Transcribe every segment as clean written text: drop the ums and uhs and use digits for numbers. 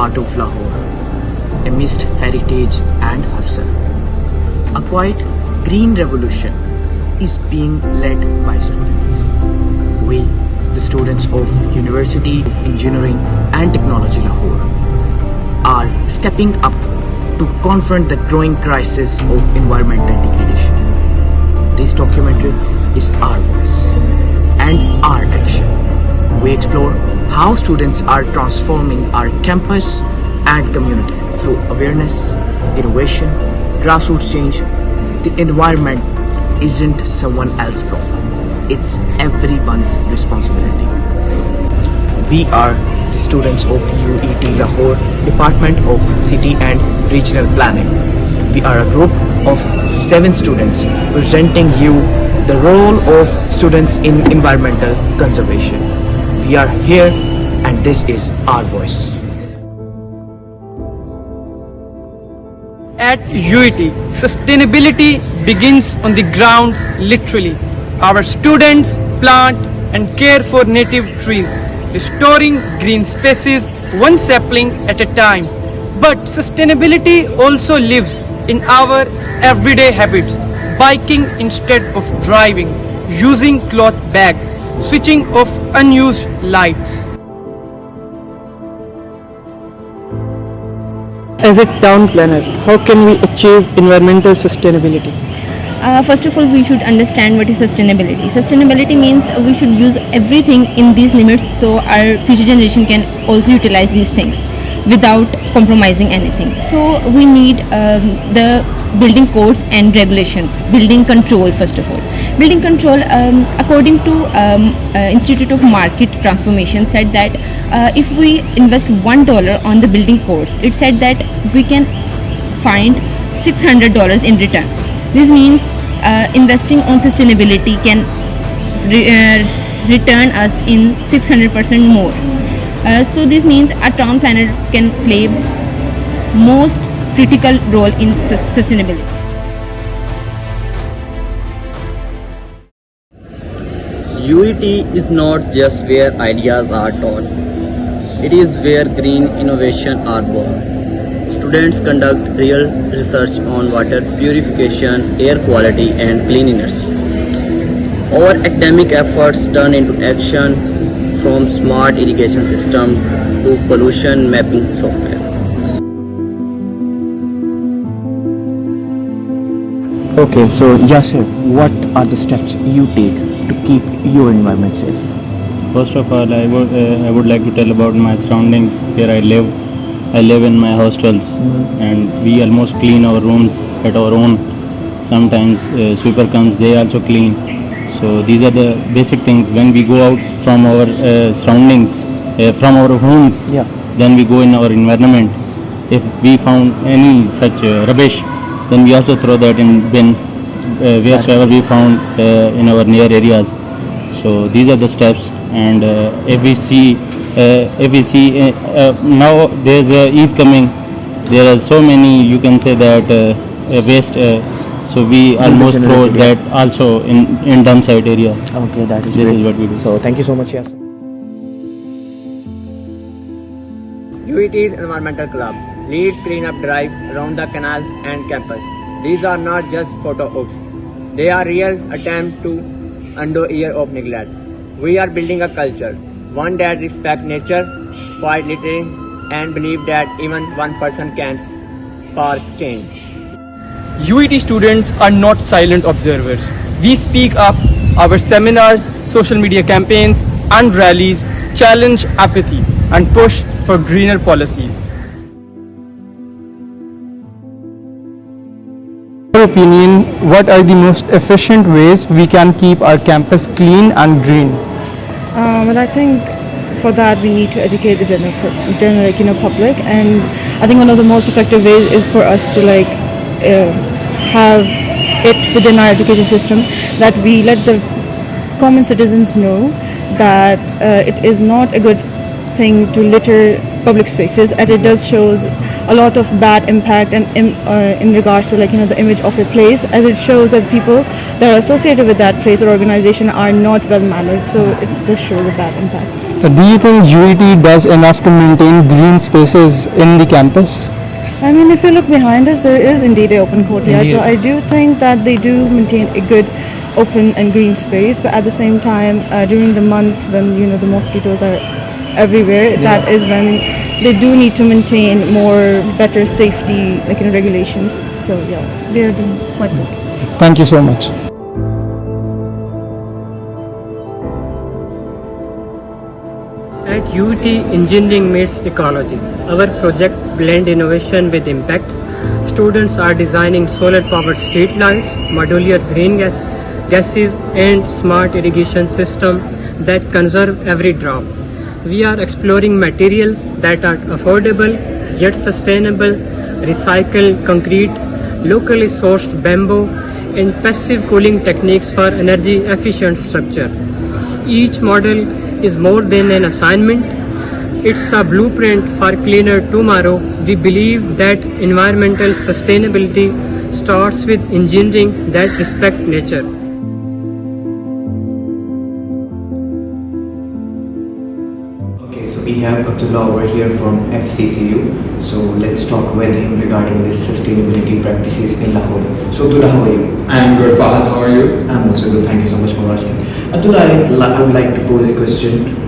heart of Lahore, amidst heritage and hustle. A quiet green revolution is being led by students. We, the students of University of Engineering and Technology Lahore, are stepping up to confront the growing crisis of environmental degradation. This documentary is our voice and our action. We explore how students are transforming our campus and community through awareness, innovation, grassroots change. The environment isn't someone else's problem. It's everyone's responsibility. We are the students of UET Lahore, Department of City and Regional Planning. We are a group of 7 students presenting you the role of students in environmental conservation. We are here and this is our voice. At UET, sustainability begins on the ground literally. Our students plant and care for native trees, restoring green spaces one sapling at a time. But sustainability also lives in our everyday habits, biking instead of driving, using cloth bags, switching off unused lights. As a town planner, how can we achieve environmental sustainability? First of all, we should understand what is sustainability. Sustainability means we should use everything in these limits so our future generation can also utilize these things without compromising anything. So we need the building codes and regulations, building control first of all. Building control, according to Institute of Market Transformation, said that if we invest $1 on the building codes, it said that we can find $600 in return. This means investing on sustainability can return us in 600% more. So this means a town planner can play most critical role in sustainability. UET is not just where ideas are taught, it is where green innovation are born. Students conduct real research on water purification, air quality and clean energy. Our academic efforts turn into action, from smart irrigation system to pollution mapping software. Okay, so Yasir, what are the steps you take to keep your environment safe? First of all, I would like to tell about my surrounding where I live. I live in my hostels, and we almost clean our rooms at our own. Sometimes sweeper comes, they also clean. So these are the basic things. When we go out from our surroundings, from our homes, then we go in our environment. If we found any such rubbish, then we also throw that in bin wheresoever we found in our near areas. So these are the steps. And if we see now there's Eid coming, there are so many, you can say that waste. So we almost throw that also in dump site areas. Okay, that is this great. is what we do. So thank you so much, Yasir. UET's Environmental Club leads clean-up drive around the canal and campus. These are not just photo ops. They are real attempt to undo a year of neglect. We are building a culture, one that respects nature, fight littering, and believe that even one person can spark change. UET students are not silent observers. We speak up. Our seminars, social media campaigns, and rallies challenge apathy and push for greener policies. In your opinion, what are the most efficient ways we can keep our campus clean and green? Well, I think for that we need to educate the general public, and I think one of the most effective ways is for us to have it within our education system that we let the common citizens know that it is not a good thing to litter public spaces, and it does shows a lot of bad impact and in regards to the image of a place, as it shows that people that are associated with that place or organization are not well mannered, so it does show the bad impact. Do you think UET does enough to maintain green spaces in the campus? I mean, if you look behind us, there is indeed an open courtyard. So I do think that they do maintain a good open and green space. But at the same time, during the months when the mosquitoes are everywhere, that is when they do need to maintain more better safety regulations. So yeah, they are doing quite good. Thank you so much. At UT, engineering meets ecology. Our project blend innovation with impacts. Students are designing solar-powered street lights, modular green gases, and smart irrigation system that conserve every drop. We are exploring materials that are affordable yet sustainable, recycled concrete, locally sourced bamboo, and passive cooling techniques for energy-efficient structure. Each model is more than an assignment. It's a blueprint for cleaner tomorrow. We believe that environmental sustainability starts with engineering that respect nature. Okay, so we have Abdullah over here from FCCU. So let's talk with him regarding this sustainability practices in Lahore. So Abdullah, how are you? I am good, Fahad. How are you? I'm also good. Thank you so much for asking. Abdullah, I would like to pose a question.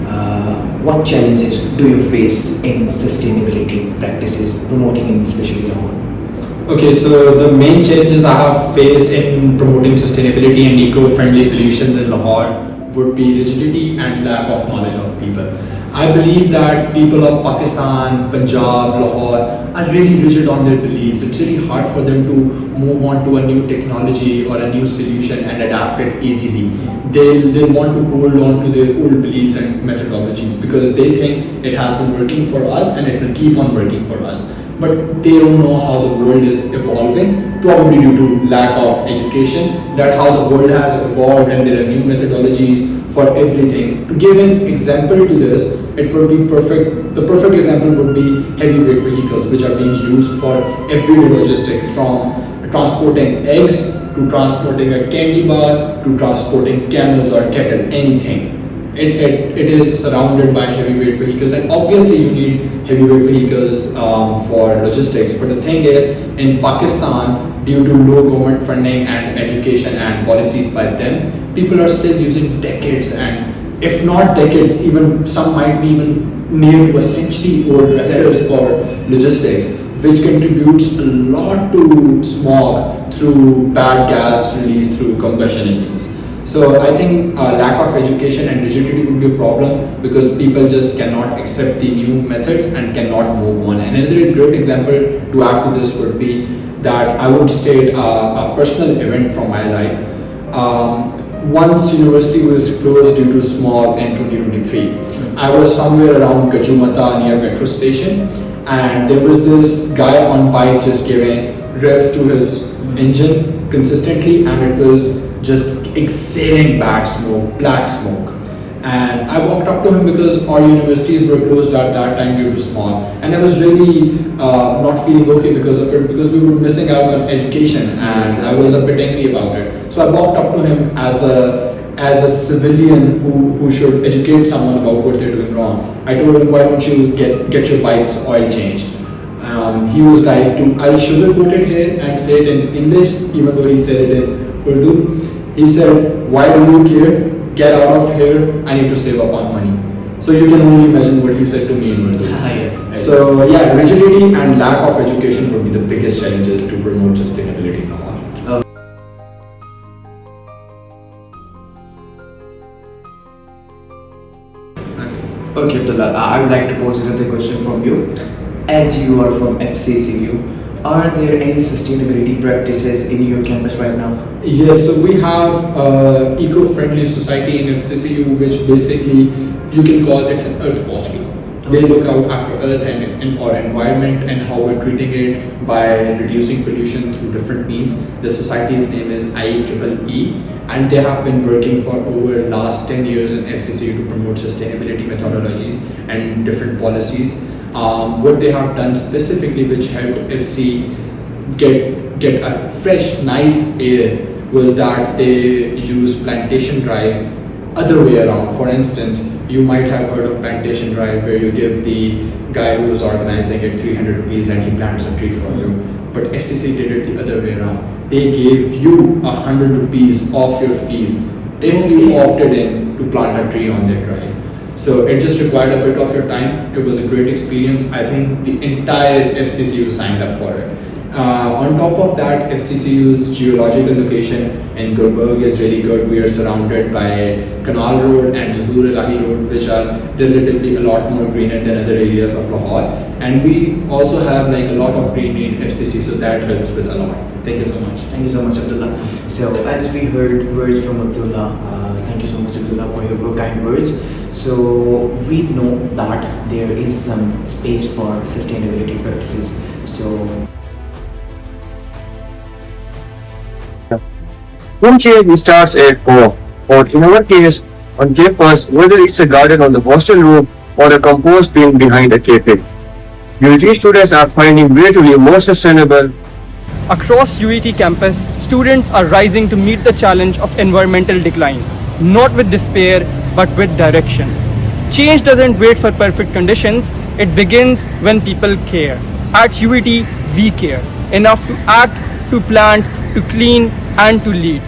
What challenges do you face in sustainability practices promoting in especially Lahore? Okay, so the main challenges I have faced in promoting sustainability and eco-friendly solutions in Lahore would be rigidity and lack of knowledge of people. I believe that people of Pakistan, Punjab, Lahore are really rigid on their beliefs. It's really hard for them to move on to a new technology or a new solution and adapt it easily. They want to hold on to their old beliefs and methodologies because they think it has been working for us and it will keep on working for us. But they don't know how the world is evolving, probably due to lack of education, that how the world has evolved and there are new methodologies for everything. To give an example to this, it would be perfect. The perfect example would be heavyweight vehicles, which are being used for everyday logistics, from transporting eggs to transporting a candy bar to transporting camels or cattle, anything. It is surrounded by heavyweight vehicles, and obviously you need heavyweight vehicles for logistics. But the thing is, in Pakistan, due to low government funding and education and policies by them, people are still using decades, and if not decades, even some might be even near to a century old reservoirs for logistics, which contributes a lot to smog through bad gas released through combustion engines. So I think lack of education and rigidity would be a problem because people just cannot accept the new methods and cannot move on. And another great example to add to this would be that I would state a personal event from my life. Once university was closed due to smog in 2023. I was somewhere around Gajumata near metro station, and there was this guy on bike just giving revs to his engine consistently, and it was just exhaling bad smoke, black smoke. And I walked up to him because our universities were closed at that time due to smog, and I was really not feeling okay because of it, because we were missing out on education, and I was a bit angry about it. So I walked up to him as a civilian who should educate someone about what they're doing wrong. I told him, why don't you get your bike's oil changed? He was like, I'll sugarcoat it here and say it in English, even though he said it in Urdu. He said, why do you care? Get out of here, I need to save up on money. So you can only imagine what he said to me in Urdu. Yes. So yeah, rigidity and lack of education would be the biggest challenges to promote sustainability in Lahore. Okay, Abdullah, I would like to pose another question from you. As you are from FCCU, are there any sustainability practices in your campus right now? Yes, so we have eco-friendly society in FCCU, which basically you can call it an earth watch. They look out after earth and our environment and how we're treating it by reducing pollution through different means. The society's name is IEEE, and they have been working for over last 10 years in FCCU to promote sustainability methodologies and different policies. What they have done specifically, which helped FC get a fresh, nice air, was that they use plantation drive other way around. For instance, you might have heard of plantation drive, where you give the guy who is organizing it 300 rupees and he plants a tree for you. But FCC did it the other way around. They gave you 100 rupees off your fees if you opted in to plant a tree on their drive. So it just required a bit of your time. It was a great experience. I think the entire FCCU signed up for it. On top of that, FCCU's geological location in Gulberg is really good. We are surrounded by Canal Road and Zuhur Elahi Road, which are relatively a lot more greener than other areas of Lahore. And we also have like a lot of greenery in FCC, so that helps with a lot. Thank you so much. Thank you so much, Abdullah. So, as we heard words from Abdullah, thank you so much, Abdullah, for your kind words. So, we know that there is some space for sustainability practices. So, Home change starts at home, or in our case, on campus, whether it's a garden on the hostel roof or a compost bin behind a cafe. UIT students are finding way to live more sustainable. Across UET campus, students are rising to meet the challenge of environmental decline, not with despair, but with direction. Change doesn't wait for perfect conditions, it begins when people care. At UET, we care enough to act, to plant, to clean, and to lead.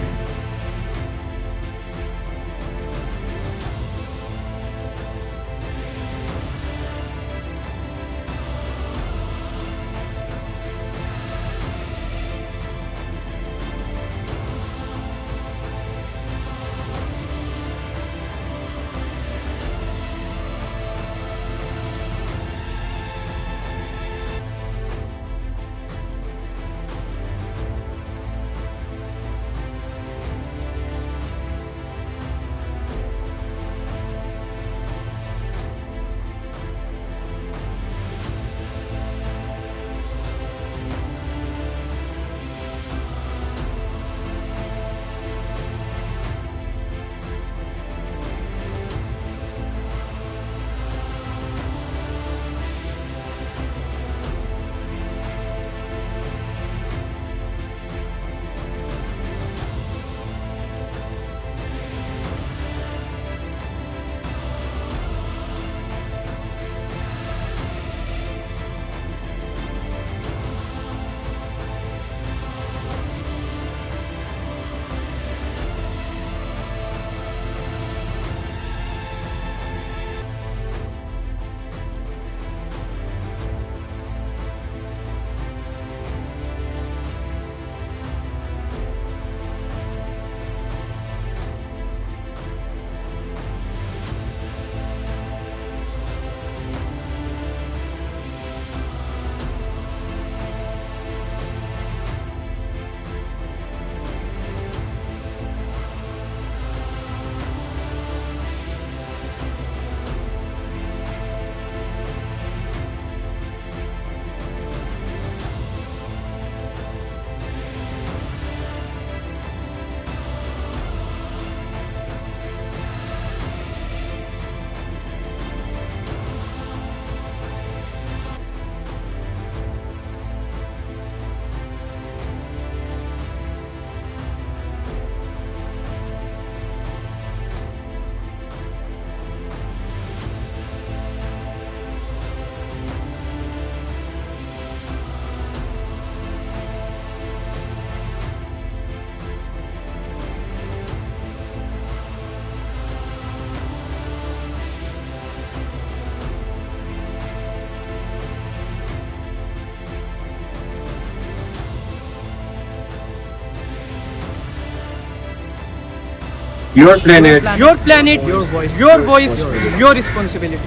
Your planet, Your planet, your voice, your responsibility.